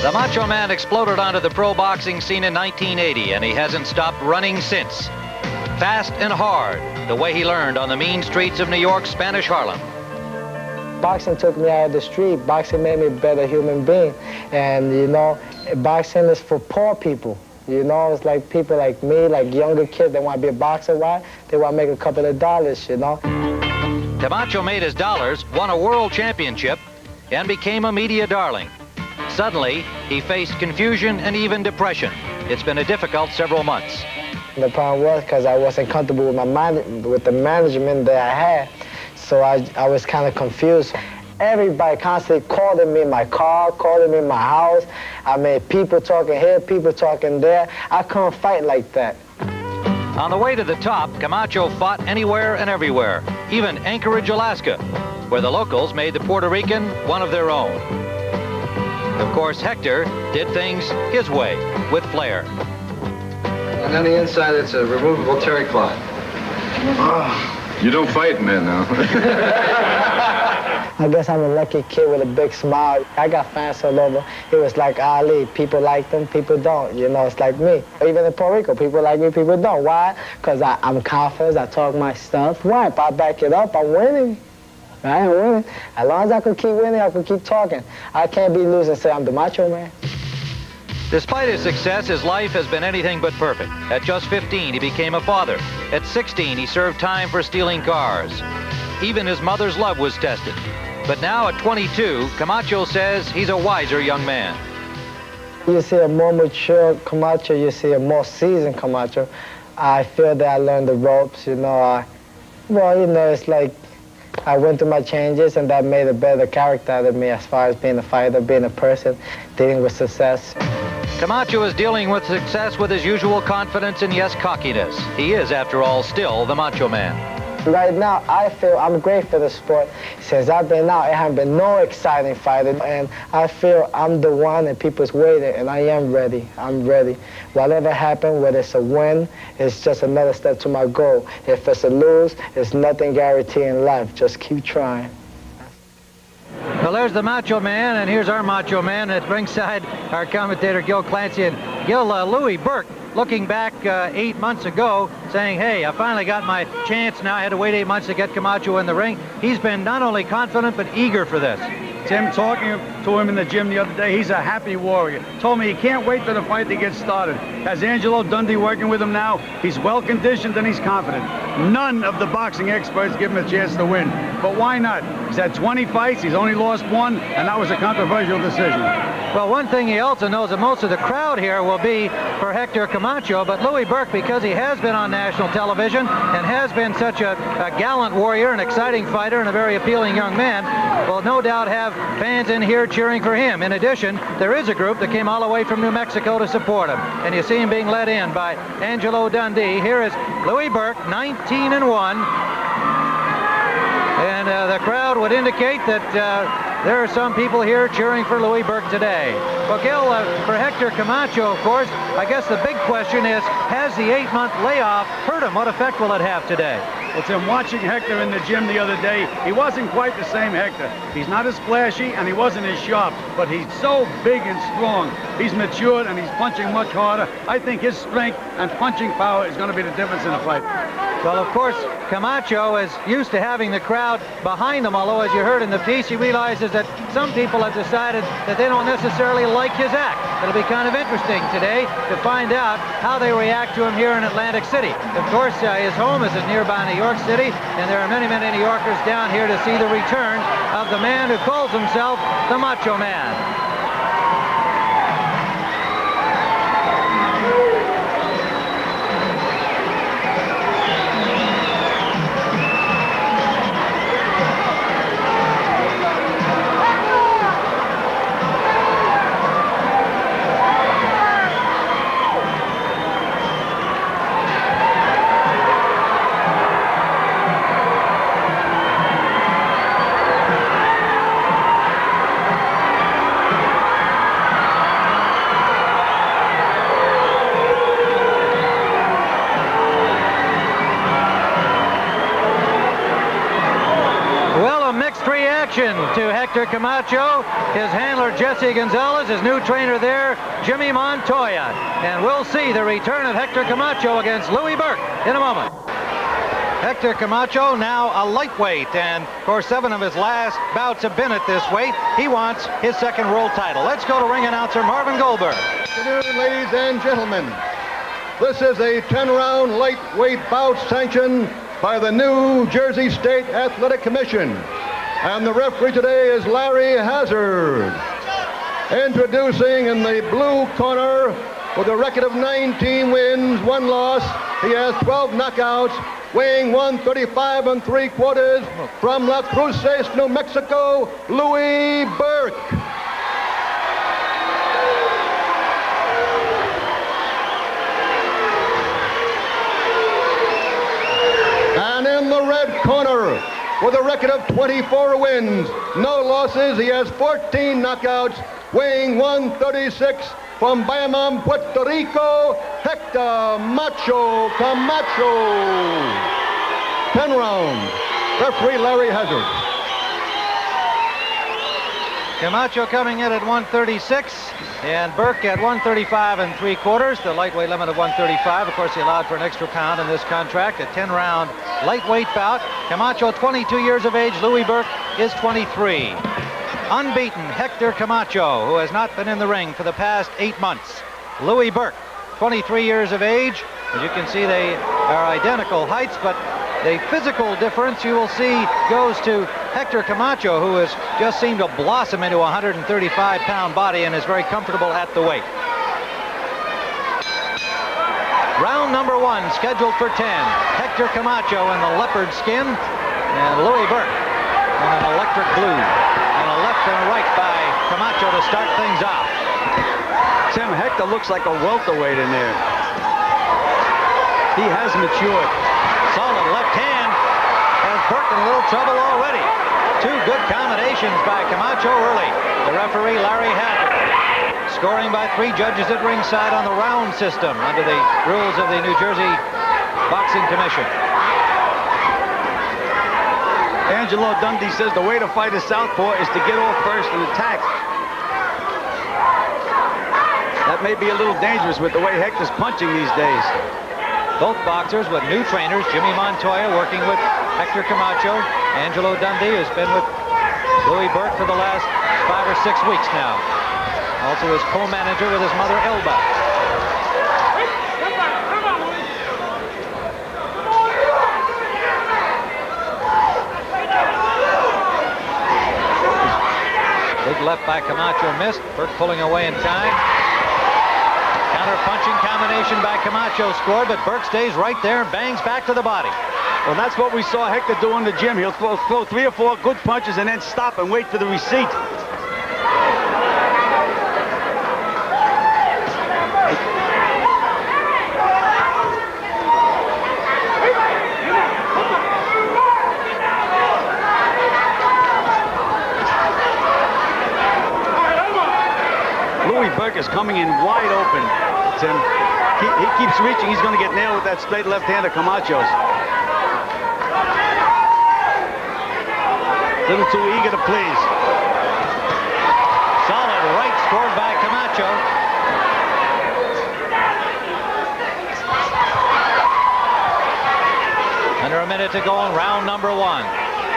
The Macho Man exploded onto the pro boxing scene in 1980, and he hasn't stopped running since. Fast and hard, the way he learned on the mean streets of New York's Spanish Harlem. Boxing took me out of the street. Boxing made me a better human being. And, you know, boxing is for poor people. You know, it's like people like me, like younger kids that want to be a boxer. Why? They want to make a couple of dollars, you know. Camacho made his dollars, won a world championship, and became a media darling. Suddenly, he faced confusion and even depression. It's been a difficult several months. The problem was because I wasn't comfortable with with the management that I had, so I was kind of confused. Everybody constantly calling me in my car, calling me in my house. I mean, people talking here, people talking there. I couldn't fight like that. On the way to the top, Camacho fought anywhere and everywhere, even Anchorage, Alaska, where the locals made the Puerto Rican one of their own. Of course, Hector did things his way, with flair. And on the inside, it's a removable terry cloth. Oh, you don't fight in there now. I guess I'm a lucky kid with a big smile. I got fans all over. It was like Ali. People like them, people don't. You know, it's like me. Even in Puerto Rico, people like me, people don't. Why? Because I'm confident, I talk my stuff. Why? If I back it up, I'm winning. I ain't winning. As long as I could keep winning, I could keep talking. I can't be losing and say I'm the Macho Man. Despite his success, his life has been anything but perfect. At just 15, he became a father. At 16, he served time for stealing cars. Even his mother's love was tested. But now at 22, Camacho says he's a wiser young man. You see a more mature Camacho, you see a more seasoned Camacho. I feel that I learned the ropes, you know. It's like I went through my changes, and that made a better character out of me as far as being a fighter, being a person, dealing with success. Camacho is dealing with success with his usual confidence and, yes, cockiness. He is, after all, still the Macho Man. Right now, I feel I'm great for the sport. Since I've been out, it hasn't been no exciting fighting, and I feel I'm the one and people's waiting, and I am ready. I'm ready. Whatever happens, whether it's a win, it's just another step to my goal. If it's a lose, it's nothing guaranteed in life. Just keep trying. Well, there's the Macho Man, and here's our Macho Man at ringside, our commentator, Gil Clancy. And Gil, Louie Burke, looking back 8 months ago, saying, hey, I finally got my chance now. I had to wait 8 months to get Camacho in the ring. He's been not only confident, but eager for this. Tim, talking to him in the gym the other day, he's a happy warrior. Told me he can't wait for the fight to get started. Has Angelo Dundee working with him now? He's well-conditioned and he's confident. None of the boxing experts give him a chance to win. But why not? He's had 20 fights, he's only lost one, and that was a controversial decision. Well, one thing he also knows that most of the crowd here will be for Hector Camacho, but Louie Burke, because he has been on national television and has been such a gallant warrior, an exciting fighter, and a very appealing young man, will no doubt have fans in here cheering for him. In addition, there is a group that came all the way from New Mexico to support him, and you see him being led in by Angelo Dundee. Here is Louie Burke, 19-1. And the crowd would indicate that there are some people here cheering for Louie Burke today. Well, Gil, for Hector Camacho, of course, I guess the big question is, has the 8-month layoff hurt him? What effect will it have today? Well, Tim, watching Hector in the gym the other day, he wasn't quite the same Hector. He's not as flashy and he wasn't as sharp, but he's so big and strong. He's matured and he's punching much harder. I think his strength and punching power is going to be the difference in the fight. Well, of course, Camacho is used to having the crowd behind him, although, as you heard in the piece, he realizes that some people have decided that they don't necessarily like his act. It'll be kind of interesting today to find out how they react to him here in Atlantic City. Of course, his home is in nearby New York City, and there are many, many New Yorkers down here to see the return of the man who calls himself the Macho Man. Hector Camacho, his handler Jesse Gonzalez, his new trainer there, Jimmy Montoya. And we'll see the return of Hector Camacho against Louie Burke in a moment. Hector Camacho now a lightweight, and of course 7 of his last bouts have been at this weight. He wants his second world title. Let's go to ring announcer Marvin Goldberg. Good afternoon, ladies and gentlemen. This is a 10-round lightweight bout sanctioned by the New Jersey State Athletic Commission. And the referee today is Larry Hazard. Introducing in the blue corner with a record of 19 wins, 1 loss. He has 12 knockouts, weighing 135 3/4 from La Cruces, New Mexico, Louie Burke. And in the red corner, with a record of 24 wins, no losses, he has 14 knockouts, weighing 136 from Bayamon, Puerto Rico, Hector Macho Camacho. 10 rounds. Referee Larry Hazard. Camacho coming in at 136, and Burke at 135 3/4, the lightweight limit of 135. Of course, he allowed for an extra pound in this contract, a 10-round lightweight bout. Camacho, 22 years of age. Louie Burke is 23. Unbeaten, Hector Camacho, who has not been in the ring for the past 8 months. Louie Burke, 23 years of age. As you can see, they are identical heights, but the physical difference you will see goes to Hector Camacho, who has just seemed to blossom into a 135-pound body and is very comfortable at the weight. Round number 1, scheduled for 10. Hector Camacho in the leopard skin, and Louie Burke in an electric blue. And a left and a right by Camacho to start things off. Tim, Hector looks like a welterweight in there. He has matured. Solid left hand has Burke in a little trouble already. 2 good combinations by Camacho early. The referee, Larry Hazard, scoring by 3 judges at ringside on the round system under the rules of the New Jersey Boxing Commission. Angelo Dundee says the way to fight a southpaw is to get off first and attack. That may be a little dangerous with the way Hector's punching these days. Both boxers with new trainers, Jimmy Montoya working with Hector Camacho. Angelo Dundee has been with Louie Burke for the last 5 or 6 weeks now. Also his co-manager with his mother, Elba. Big left by Camacho missed. Burke pulling away in time. Counter-punching combination by Camacho scored, but Burke stays right there and bangs back to the body. Well, that's what we saw Hector do in the gym. He'll throw 3 or 4 good punches and then stop and wait for the receipt. Louie Burke is coming in wide open, Tim. He keeps reaching. He's going to get nailed with that straight left hand of Camacho's. A little too eager to please. Solid right scored by Camacho. Under a minute to go in round number 1.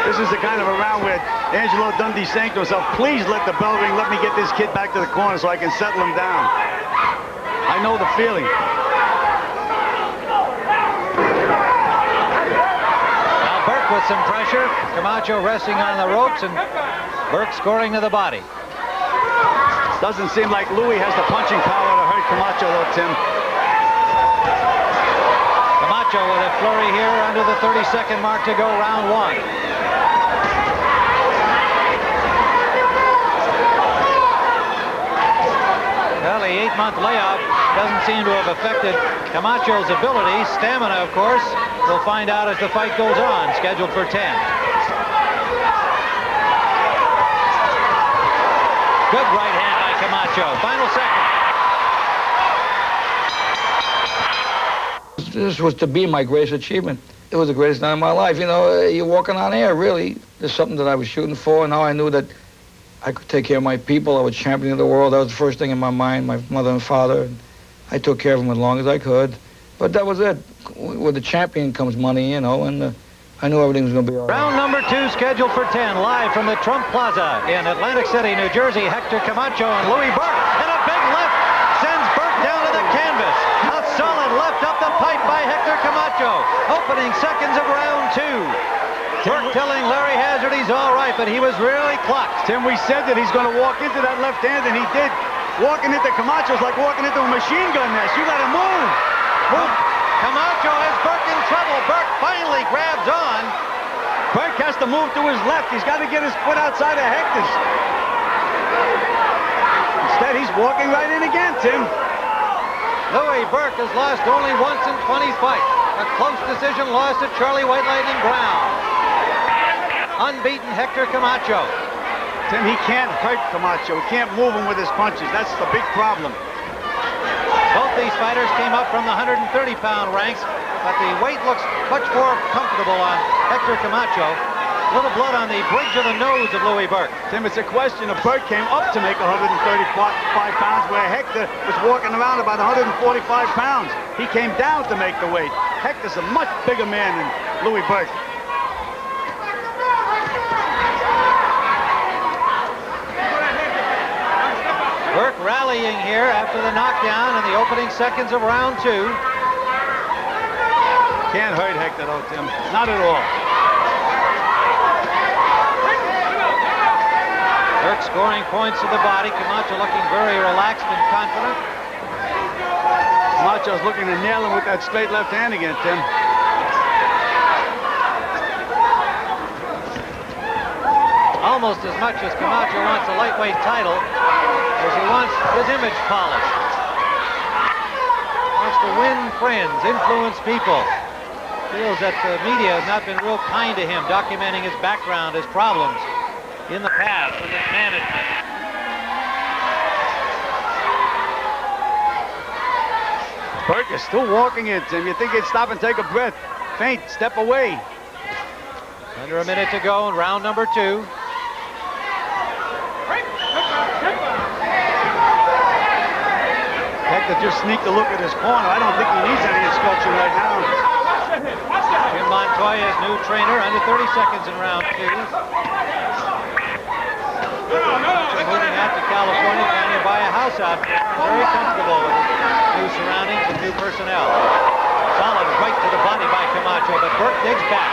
This is the kind of a round where Angelo Dundee saying to himself, please let the bell ring, let me get this kid back to the corner so I can settle him down. I know the feeling. Now Burke with some pressure. Camacho resting on the ropes, and Burke scoring to the body. Doesn't seem like Louie has the punching power to hurt Camacho though, Tim. Camacho with a flurry here under the 30-second mark to go, round 1. Well, the 8-month layoff doesn't seem to have affected Camacho's ability. Stamina, of course, we'll find out as the fight goes on, scheduled for 10. Good right hand by Camacho. Final second. This was to be my greatest achievement. It was the greatest night of my life. You know, you're walking on air, really. There's something that I was shooting for, and now I knew that I could take care of my people. I was champion of the world. That was the first thing in my mind, my mother and father. And I took care of them as long as I could. But that was it. With the champion comes money, you know, and I knew everything was going to be all right. Round number 2 scheduled for 10, live from the Trump Plaza in Atlantic City, New Jersey. Hector Camacho and Louie Burke, and a big left sends Burke down to the canvas. A solid left up the pipe by Hector Camacho. Opening seconds of round 2. Burke telling Larry Hazard he's all right, but he was really clocked. Tim, we said that he's going to walk into that left hand, and he did. Walking into Camacho's like walking into a machine gun nest. You got to move. Move. Camacho has Burke in trouble. Burke finally grabs on. Burke has to move to his left. He's got to get his foot outside of Hector's. Instead, he's walking right in again, Tim. Louie Burke has lost only once in 20 fights. A close decision loss to Charlie White Lightning Brown. Unbeaten Hector Camacho. Tim, he can't hurt Camacho. He can't move him with his punches. That's the big problem. Both these fighters came up from the 130-pound ranks, but the weight looks much more comfortable on Hector Camacho. A little blood on the bridge of the nose of Louie Burke. Tim, it's a question of Burke came up to make 135 pounds, where Hector was walking around about 145 pounds. He came down to make the weight. Hector's a much bigger man than Louie Burke. Burke rallying here after the knockdown in the opening seconds of round 2. Can't hurt Hector, though, Tim. Not at all. Burke scoring points to the body. Camacho looking very relaxed and confident. Camacho's looking to nail him with that straight left hand again, Tim. Almost as much as Camacho wants a lightweight title as he wants his image polished. Wants to win friends, influence people. Feels that the media has not been real kind to him, documenting his background, his problems in the past with his management. Burke is still walking in, Tim. You think he'd stop and take a breath. Faint, step away. Under a minute to go in round number 2. Hector just sneaked a look at his corner. I don't think he needs any instruction right now. Jim Montoya's new trainer, under 30 seconds in round 2. Moving out to California, trying to buy a house out there. Very comfortable with new surroundings and new personnel. Solid right to the body by Camacho, but Burke digs back.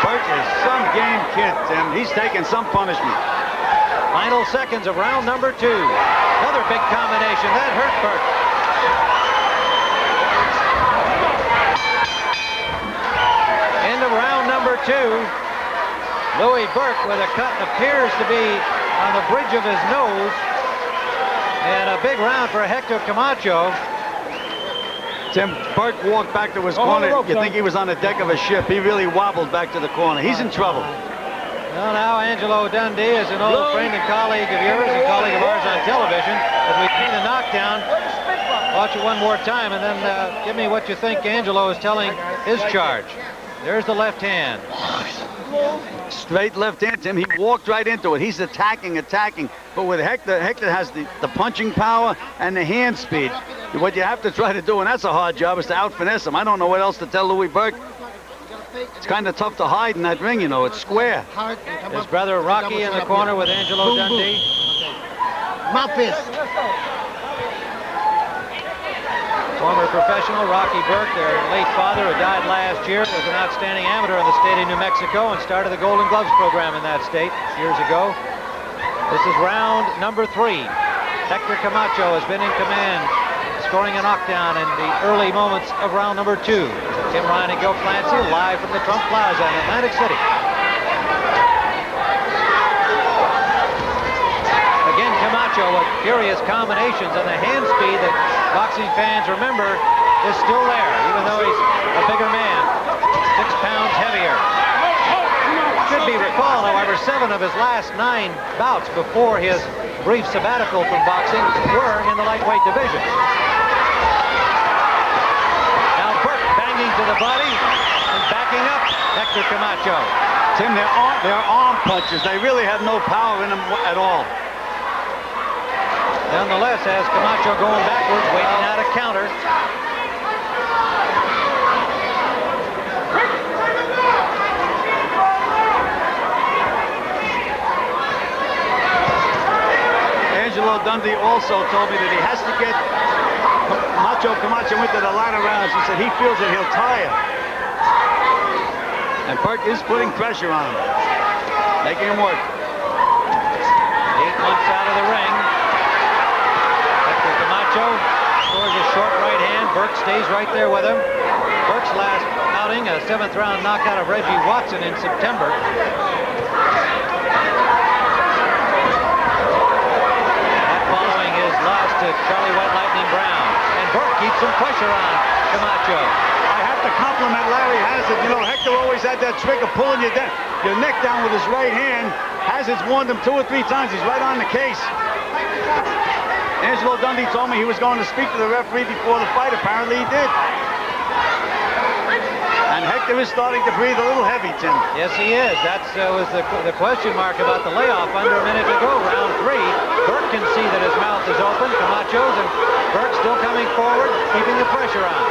Burke is some game kid, Tim. He's taking some punishment. Final seconds of round number 2. Another big combination. That hurt Burke. End of round number 2. Louie Burke with a cut appears to be on the bridge of his nose. And a big round for Hector Camacho. Tim, Burke walked back to his corner. You think he was on the deck of a ship. He really wobbled back to the corner. He's in trouble. Well, now Angelo Dundee is an old friend and colleague of yours and colleague of ours on television. As we've seen the knockdown, watch it one more time and then give me what you think Angelo is telling his charge. There's the left hand. Straight left hand, Tim. He walked right into it. He's attacking. But with Hector has the punching power and the hand speed. What you have to try to do, and that's a hard job, is to out-finesse him. I don't know what else to tell Louie Burke. It's kind of tough to hide in that ring, you know. It's square. His brother Rocky in the corner with Angelo Dundee. Mouthpiece. Former professional Rocky Burke, their late father, who died last year, was an outstanding amateur in the state of New Mexico and started the Golden Gloves program in that state years ago. This is round number 3. Hector Camacho has been in command, scoring a knockdown in the early moments of round number 2. Tim Ryan and Gil Clancy live from the Trump Plaza in Atlantic City. Again, Camacho with furious combinations, and the hand speed that boxing fans remember is still there, even though he's a bigger man, 6 pounds heavier. Should be recalled, however, 7 of his last 9 bouts before his brief sabbatical from boxing were in the lightweight division. Now Burke banging to the body and backing up Hector Camacho. Tim, they're arm punches. They really have no power in them at all. Nonetheless, as Camacho going backwards, waiting out a counter. Angelo Dundee also told me that he has to get Macho Camacho into the latter rounds. He said he feels that he'll tire. And Burke is putting pressure on him, making him work. 8 months out of the ring. Hector Camacho scores a short right hand. Burke stays right there with him. Burke's last outing, a 7th round knockout of Reggie Watson in September. That following his loss to Charlie White Lightning Brown. And Burke keeps some pressure on Camacho. I have to compliment Larry Hazard. You know, Hector always had that trick of pulling your neck down with his right hand. Hazard's warned him 2 or 3 times. He's right on the case. Angelo Dundee told me he was going to speak to the referee before the fight. Apparently he did. And Hector is starting to breathe a little heavy, Tim. Yes, he is. That was the question mark about the layoff under a minute to go. Round 3. Burke can see that his mouth is open. Camacho's, and Burke still coming forward, keeping the pressure on.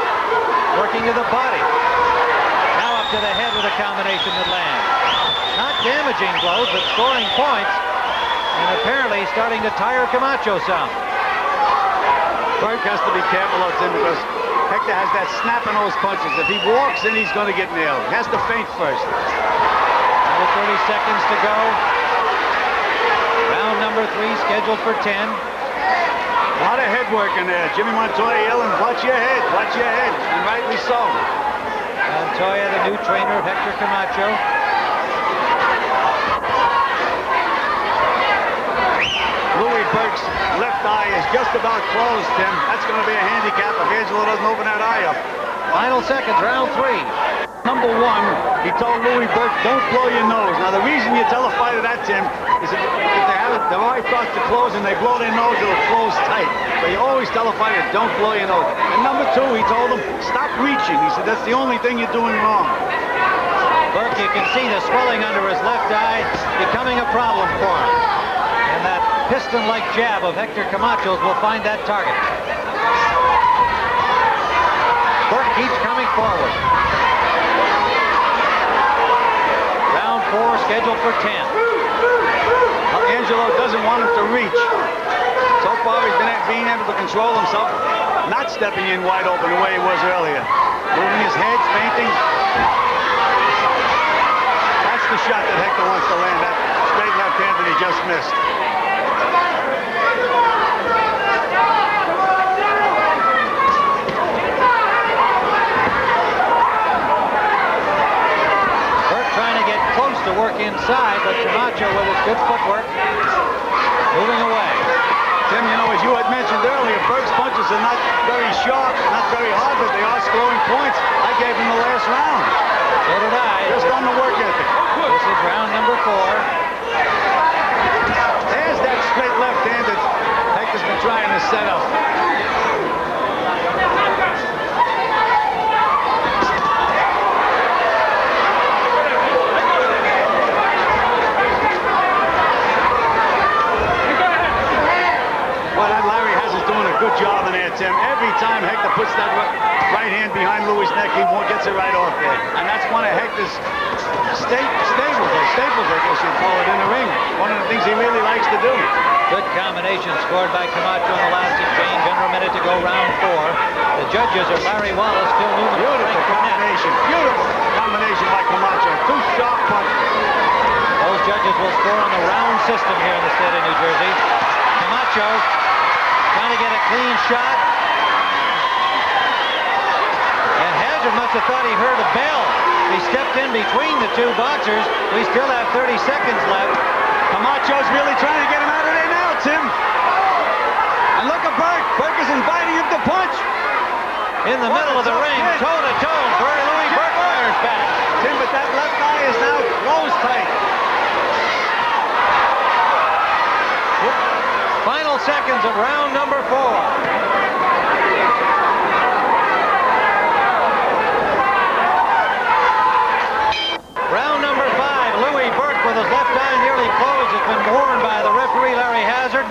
Working to the body. Now up to the head with a combination that lands. Not damaging blows, but scoring points. And apparently starting to tire Camacho some. Burke has to be careful of Tim because Hector has that snap in those punches. If he walks in, he's going to get nailed. He has to feint first. Another 30 seconds to go. Round number 3 scheduled for 10. A lot of head work in there. Jimmy Montoya yelling, watch your head, and rightly so. Montoya, the new trainer of Hector Camacho. Louie Burke's left eye is just about closed, Tim. That's going to be a handicap if Angelo doesn't open that eye up. Final seconds, round 3. Number 1, he told Louie Burke, don't blow your nose. Now, the reason you tell a fighter that, Tim, is if their eye starts to close and they blow their nose, it'll close tight. So you always tell a fighter, don't blow your nose. And number 2, he told him, stop reaching. He said, that's the only thing you're doing wrong. Burke, you can see the swelling under his left eye becoming a problem for him. And that piston-like jab of Hector Camacho's will find that target. Burke keeps coming forward. Round 4 scheduled for 10. Well, Angelo doesn't want him to reach. So far he's been being able to control himself, not stepping in wide open the way he was earlier. Moving his head, feinting. That's the shot that Hector wants to land, that straight left hand that he just missed. To work inside, but Camacho with his good footwork moving away. Tim, you know, as you had mentioned earlier, Burke's punches are not very sharp, not very hard, but they are scoring points. I gave him the last round. So did I. Just on the work ethic. This is round number 4. There's that straight left hand that Hector's been trying to set up. Good job in there, Tim. Every time Hector puts that right hand behind Louie's neck, he gets it right off there. And that's one of Hector's staples, I guess you'd call it, in the ring. One of the things he really likes to do. Good combination scored by Camacho in the last exchange. Under a minute to go, round 4. The judges are Larry Wallace, Phil Newman. Beautiful combination. Beautiful combination by Camacho. 2 sharp punches. Those judges will score on the round system here in the state of New Jersey. Camacho trying to get a clean shot. And Hazard must have thought he heard a bell. He stepped in between the 2 boxers. We still have 30 seconds left. Camacho's really trying to get him out of there now, Tim. And look at Burke. Burke is inviting him to punch. In the middle of the ring, toe-to-toe. Louie Burke fires back. Tim, but that left eye is now closed tight. Final seconds of round number 4. Round number 5.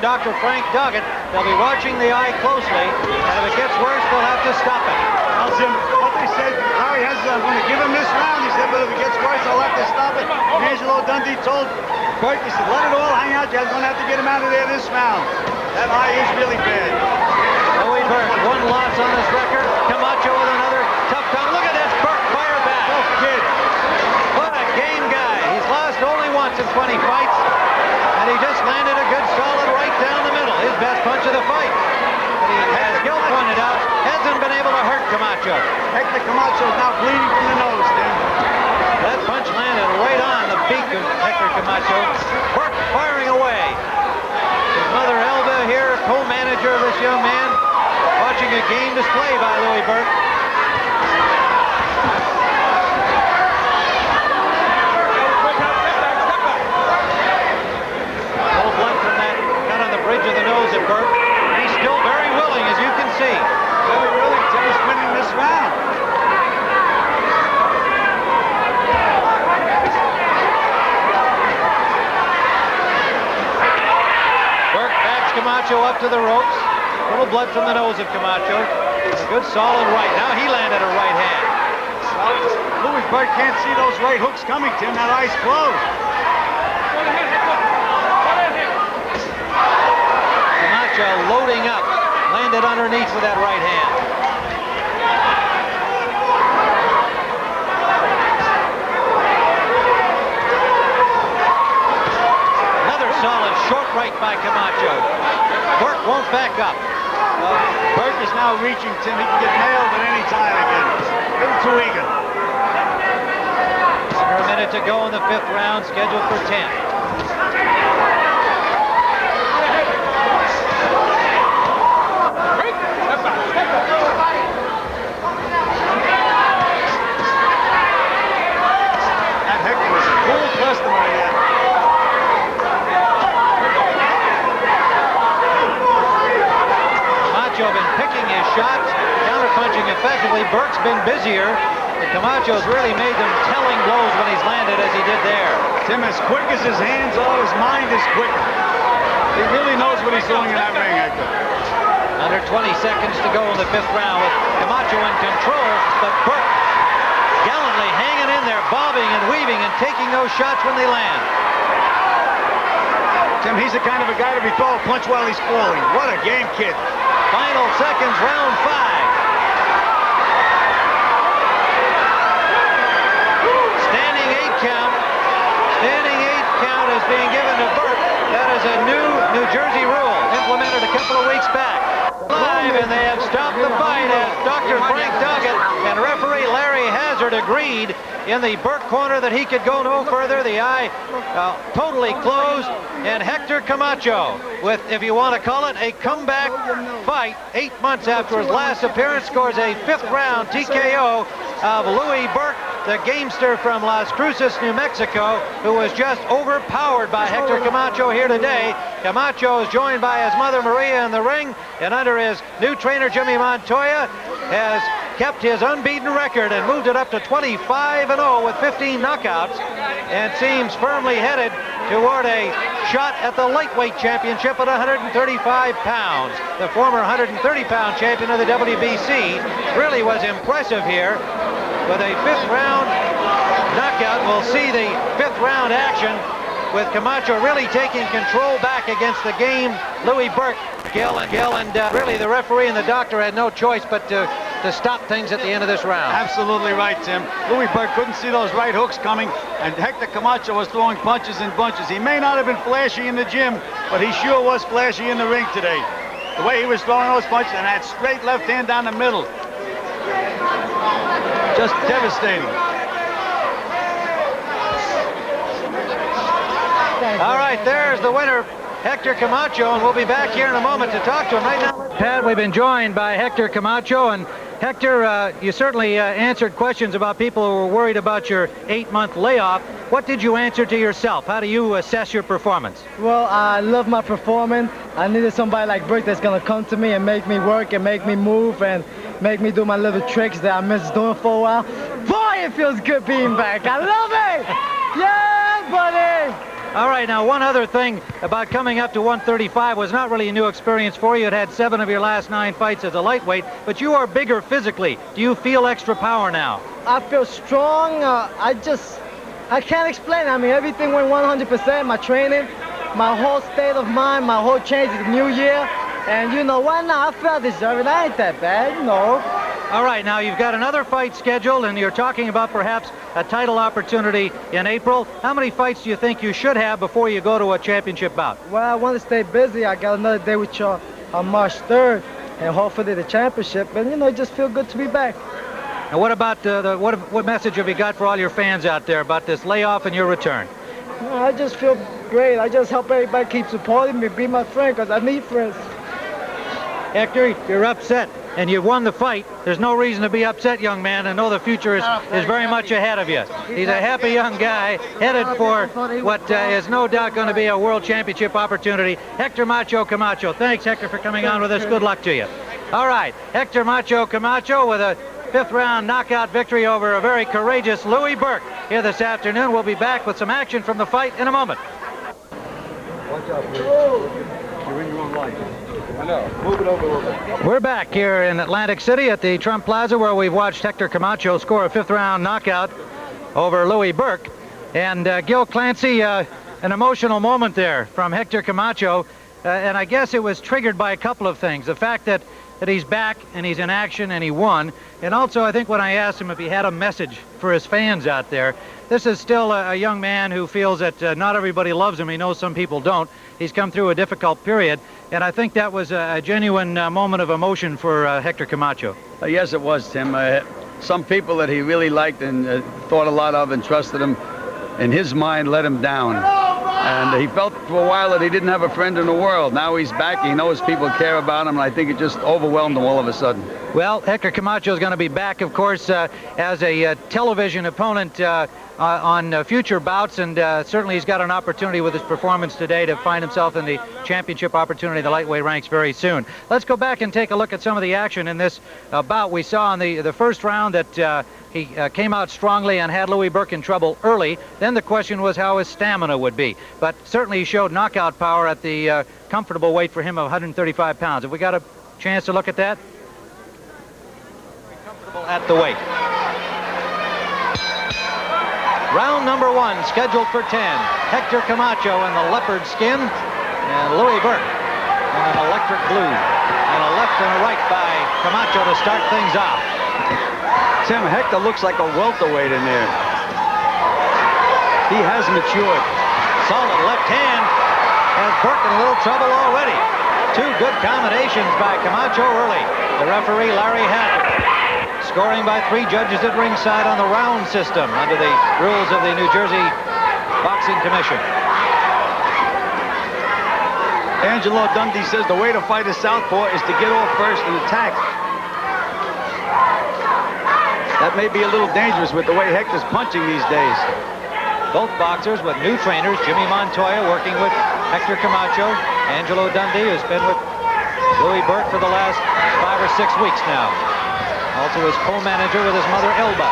Dr. Frank Doggett. They'll be watching the eye closely, and if it gets worse, they'll have to stop it. Well, Jim, what they said, Larry has going to give him this round. He said, but if it gets worse, I'll have to stop it. And Angelo Dundee told Burke, he said, let it all hang out. You're going to have to get him out of there this round. That eye is really bad. Louie Burke, one loss on his record. Camacho with another tough time. Look at this, Burke fire back. Oh, kid. What a game guy. He's lost only once in 20 fights, and he just landed a good solid right down the middle. His best punch of the fight. But he, as Gil pointed out, hasn't been able to hurt Camacho. Hector Camacho is now bleeding from the nose, Tim. That punch landed right on the beak of Hector Camacho. Burke firing away. His mother Elva here, co-manager of this young man, watching a game display by Louie Burke. Little blood from that cut on the bridge of the nose at Burke. He's still very willing, as you can see. Very willing. Tim is winning this round. Burke backs Camacho up to the ropes. Little blood from the nose of Camacho. A good solid right. Now he landed a right hand. Well, Louie Burke can't see those right hooks coming, Tim. That eye's closed. Camacho loading up. Landed underneath with that right hand. Another solid short right by Camacho. Burke won't back up. Burke is now reaching, Tim. He can get nailed at any time again. A little too eager. Under a minute to go in the 5th round, scheduled for 10. That Hector was a cool customer here. Camacho been picking his shots, counterpunching effectively. Burke's been busier, but Camacho's really made them telling blows when he's landed as he did there. Tim, as quick as his hands are, his mind is quicker. He really knows what he's doing in that ring, Hector. Under 20 seconds to go in the 5th round with Camacho in control, but Burke gallantly hanging in there, bobbing and weaving and taking those shots when they land. Tim, he's the kind of a guy to be throwing a punch while he's falling. What a game, kid. Final seconds, round 5. Standing 8 count. Standing 8 count is being given to Burke. That is a new New Jersey rule implemented a couple of weeks back. Live, and they have stopped the fight as Dr. Frank Doggett and referee Larry Hazard agreed in the Burke corner that he could go no further. The eye totally closed, and Hector Camacho with, if you want to call it, a comeback fight 8 months after his last appearance, scores a 5th round TKO of Louie Burke, the gamester from Las Cruces, New Mexico, who was just overpowered by Hector Camacho here today. Camacho is joined by his mother Maria in the ring, and under his new trainer Jimmy Montoya has kept his unbeaten record and moved it up to 25-0 with 15 knockouts, and seems firmly headed toward a shot at the lightweight championship at 135 pounds. The former 130-pound champion of the WBC really was impressive here with a 5th round knockout. We'll see the 5th round action with Camacho really taking control back against the game. Louie Burke, Gil, and really the referee and the doctor had no choice but to stop things at the end of this round. Absolutely right, Tim. Louie Burke couldn't see those right hooks coming, and Hector Camacho was throwing punches in bunches. He may not have been flashy in the gym, but he sure was flashy in the ring today. The way he was throwing those punches and that straight left hand down the middle. Just devastating. All right, there's the winner, Hector Camacho, and we'll be back here in a moment to talk to him right now. Pat, we've been joined by Hector Camacho, and Hector, you certainly answered questions about people who were worried about your 8-month layoff. What did you answer to yourself? How do you assess your performance? Well, I love my performance. I needed somebody like Burke that's going to come to me and make me work and make me move and make me do my little tricks that I missed doing for a while. Boy, it feels good being back. I love it! Yeah, buddy! All right, now one other thing about coming up to 135 was not really a new experience for you. It had 7 of your last 9 fights as a lightweight, but you are bigger physically. Do you feel extra power now? I feel strong. I can't explain. I mean, everything went 100%. My training, my whole state of mind, my whole change is New Year. And you know, why not? I feel I deserve it. I ain't that bad, you know. All right, now you've got another fight scheduled, and you're talking about perhaps a title opportunity in April. How many fights do you think you should have before you go to a championship bout? Well, I want to stay busy. I got another day with you on March 3rd, and hopefully the championship. And, you know, it just feel good to be back. And what about what message have you got for all your fans out there about this layoff and your return? I just feel great. I just hope everybody keep supporting me, be my friend, because I need friends. Hector, you're upset, and you won the fight. There's no reason to be upset, young man. I know the future is very much ahead of you. He's a happy young guy headed for what is no doubt going to be a world championship opportunity. Hector Macho Camacho. Thanks, Hector, for coming on with us. Good luck to you. All right, Hector Macho Camacho with a 5th-round knockout victory over a very courageous Louie Burke here this afternoon. We'll be back with some action from the fight in a moment. Watch out, please. You're in your own life. I know. Move it over a little bit. We're back here in Atlantic City at the Trump Plaza, where we've watched Hector Camacho score a 5th-round knockout over Louie Burke. And Gil Clancy, an emotional moment there from Hector Camacho. And I guess it was triggered by a couple of things. The fact that he's back and he's in action and he won. And also, I think when I asked him if he had a message for his fans out there, this is still a young man who feels that not everybody loves him. He knows some people don't. He's come through a difficult period. And I think that was a genuine moment of emotion for Hector Camacho. Yes, it was, Tim. Some people that he really liked and thought a lot of and trusted him, in his mind, let him down. And he felt for a while that he didn't have a friend in the world. Now he's back. He knows people care about him, and I think it just overwhelmed him all of a sudden. Well, Hector Camacho is going to be back, of course, as a television opponent on future bouts, and certainly he's got an opportunity with his performance today to find himself in the championship opportunity in the lightweight ranks very soon. Let's go back and take a look at some of the action in this bout. We saw in the first round that he came out strongly and had Louie Burke in trouble early. Then the question was how his stamina would be. But certainly he showed knockout power at the comfortable weight for him of 135 pounds. Have we got a chance to look at that? Comfortable at the weight. Round number 1, scheduled for 10. Hector Camacho in the leopard skin and Louie Burke in an electric blue. And a left and a right by Camacho to start things off. Tim, Hector looks like a welterweight in there. He has matured. Solid left hand has Burke in a little trouble already. 2 good combinations by Camacho early. The referee, Larry Hadley, scoring by 3 judges at ringside on the round system under the rules of the New Jersey Boxing Commission. Angelo Dundee says the way to fight a southpaw is to get off first and attack. That may be a little dangerous with the way Hector's punching these days. Both boxers with new trainers, Jimmy Montoya working with Hector Camacho, Angelo Dundee, who's been with Louie Burke for the last 5 or 6 weeks now. Also his co-manager with his mother, Elba.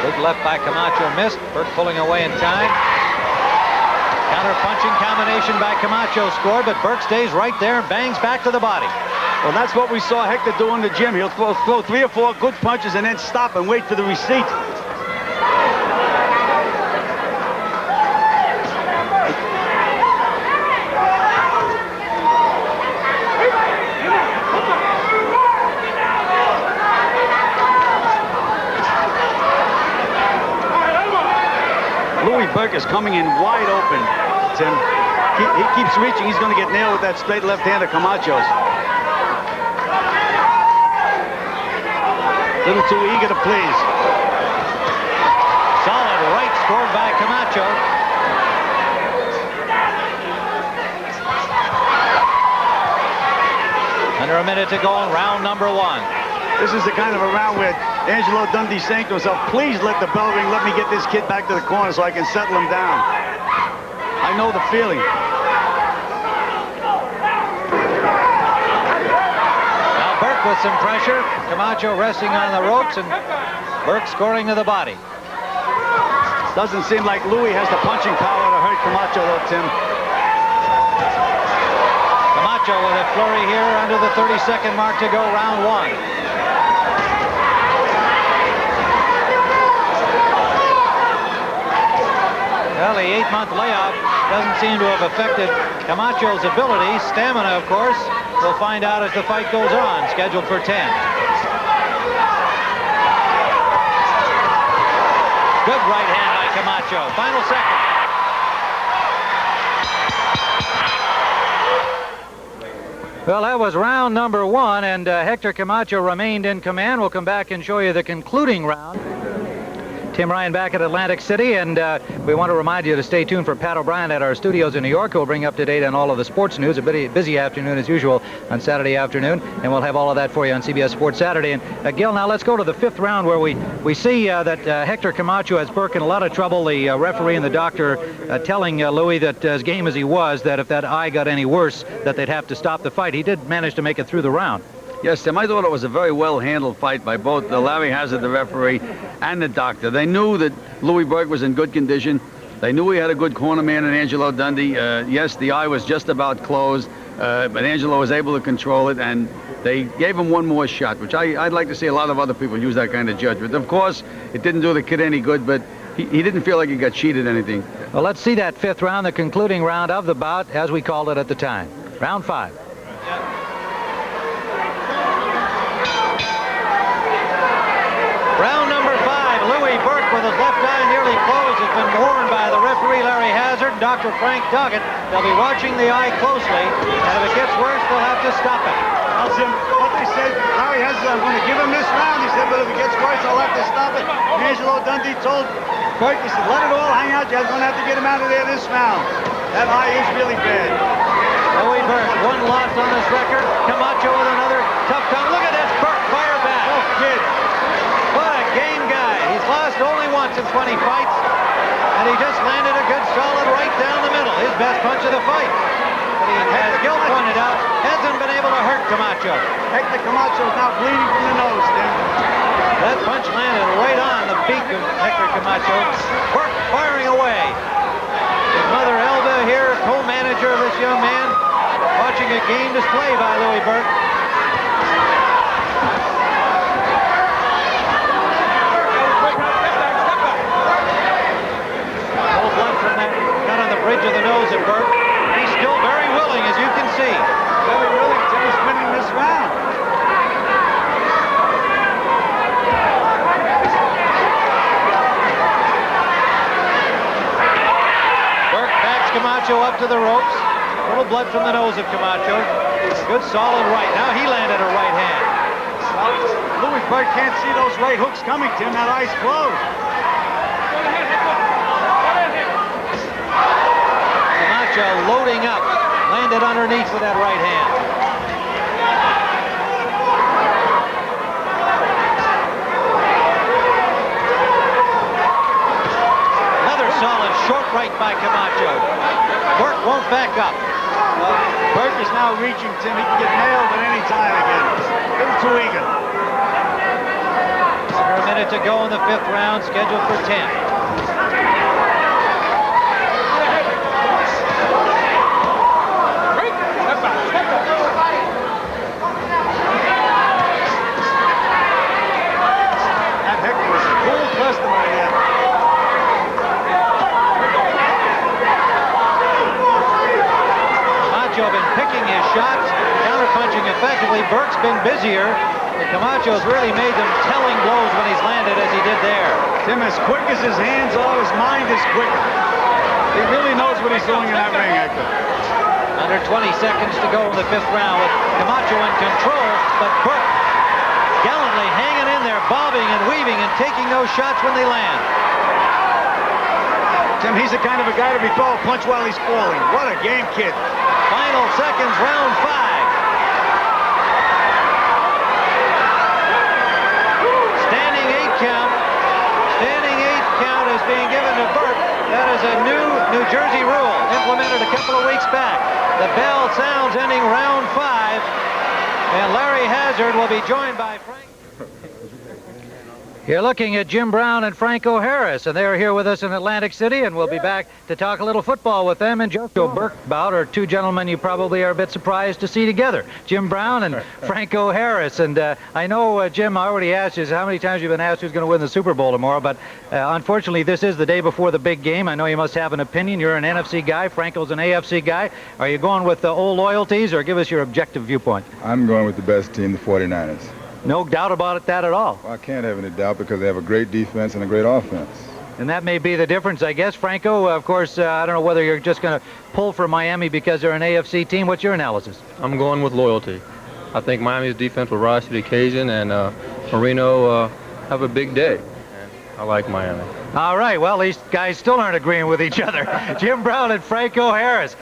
Big left by Camacho missed. Burke pulling away in time. Counter-punching combination by Camacho scored, but Burke stays right there and bangs back to the body. Well, that's what we saw Hector do in the gym. He'll throw 3 or 4 good punches and then stop and wait for the receipt. Louie Burke is coming in wide open, Tim. He keeps reaching. He's going to get nailed with that straight left hand of Camacho's. A little too eager to please. Solid right scored by Camacho. Under a minute to go in round number 1. This is the kind of a round where Angelo Dundee saying to himself, please let the bell ring, let me get this kid back to the corner so I can settle him down. I know the feeling. with some pressure. Camacho resting on the ropes, and Burke scoring to the body. Doesn't seem like Louie has the punching power to hurt Camacho, though, Tim. Camacho with a flurry here under the 30-second mark to go, round one. Well, the 8-month layoff doesn't seem to have affected Camacho's ability. Stamina, of course, we'll find out as the fight goes on, scheduled for 10. Good right hand by Camacho. Final second. Well, that was round number one, and Hector Camacho remained in command. We'll come back and show you the concluding round. Tim Ryan back at Atlantic City, and we want to remind you to stay tuned for Pat O'Brien at our studios in New York, who will bring up to date on all of the sports news. A busy afternoon as usual on Saturday afternoon, and we'll have all of that for you on CBS Sports Saturday. And Gil, now let's go to the fifth round, where we see that Hector Camacho has Burke in a lot of trouble. The referee and the doctor telling Louie that as game as he was, that if that eye got any worse, that they'd have to stop the fight. He did manage to make it through the round. Yes, Tim, I thought it was a very well-handled fight by both Larry Hazard, the referee, and the doctor. They knew that Louie Burke was in good condition. They knew he had a good corner man in Angelo Dundee. Yes, the eye was just about closed, but Angelo was able to control it, and they gave him one more shot, which I'd like to see a lot of other people use that kind of judgment. Of course, it didn't do the kid any good, but he didn't feel like he got cheated anything. Well, let's see that fifth round, the concluding round of the bout, as we called it at the time. Round 5. Round number 5, Louie Burke with his left eye nearly closed has been warned by the referee Larry Hazard and Dr. Frank Doggett. They'll be watching the eye closely, and if it gets worse, they'll have to stop it. Well, Jim, what they said, Larry Hazard, I'm going to give him this round. He said, but if it gets worse, I'll have to stop it. And Angelo Dundee told Burke, he said, let it all hang out. You're going to have to get him out of there this round. That eye is really bad. Louie Burke, one loss on his record. Camacho with another tough time. Look at this, Burke fire back. Oh, kid. What a game guy. He's lost only once in 20 fights, and he just landed a good solid right down the middle. His best punch of the fight. But he, as Gil pointed out, hasn't been able to hurt Camacho. Hector Camacho is now bleeding from the nose, Tim. That punch landed right on the beak of Hector Camacho. Burke firing away. His mother Elba here, co-manager of this young man, watching a game display by Louie Burke. No blood from that cut on the bridge of the nose of Burke. He's still very willing, as you can see. Very willing. Tim's winning this round. Camacho up to the ropes. A little blood from the nose of Camacho. Good solid right. Now he landed a right hand. Well, Louie Burke can't see those right hooks coming, Tim. That eye's closed. Camacho loading up. Landed underneath with that right hand. Another solid short right by Camacho. Burke won't back up. Burke is now reaching, Tim. He can get nailed at any time again. A little too eager. Under a minute to go in the fifth round, scheduled for 10. That Hector was a cool customer again. Been picking his shots, counterpunching effectively. Burke's been busier, but Camacho's really made them telling blows when he's landed as he did there. Tim, as quick as his hands are, his mind is quicker. He really knows what he's doing in that ring, Hector. Under 20 seconds to go in the fifth round with Camacho in control, but Burke gallantly hanging in there, bobbing and weaving and taking those shots when they land. Tim, he's the kind of a guy to be throwing a punch while he's falling. What a game, kid. Final seconds, round 5. Standing 8 count. Standing 8 count is being given to Burke. That is a new New Jersey rule implemented a couple of weeks back. The bell sounds ending round 5. And Larry Hazard will be joined by Frank. You're looking at Jim Brown and Franco Harris, and they're here with us in Atlantic City, and we'll be back to talk a little football with them. And Joe Burke bout are two gentlemen you probably are a bit surprised to see together, Jim Brown and Franco Harris. And I know, Jim, I already asked you how many times you've been asked who's going to win the Super Bowl tomorrow, but unfortunately this is the day before the big game. I know you must have an opinion. You're an NFC guy. Franco's an AFC guy. Are you going with the old loyalties, or give us your objective viewpoint? I'm going with the best team, the 49ers. No doubt about that at all. Well, I can't have any doubt because they have a great defense and a great offense. And that may be the difference, I guess. Franco, of course, I don't know whether you're just going to pull for Miami because they're an AFC team. What's your analysis? I'm going with loyalty. I think Miami's defense will rise to the occasion, and Marino have a big day. And I like Miami. All right, well, these guys still aren't agreeing with each other. Jim Brown and Franco Harris.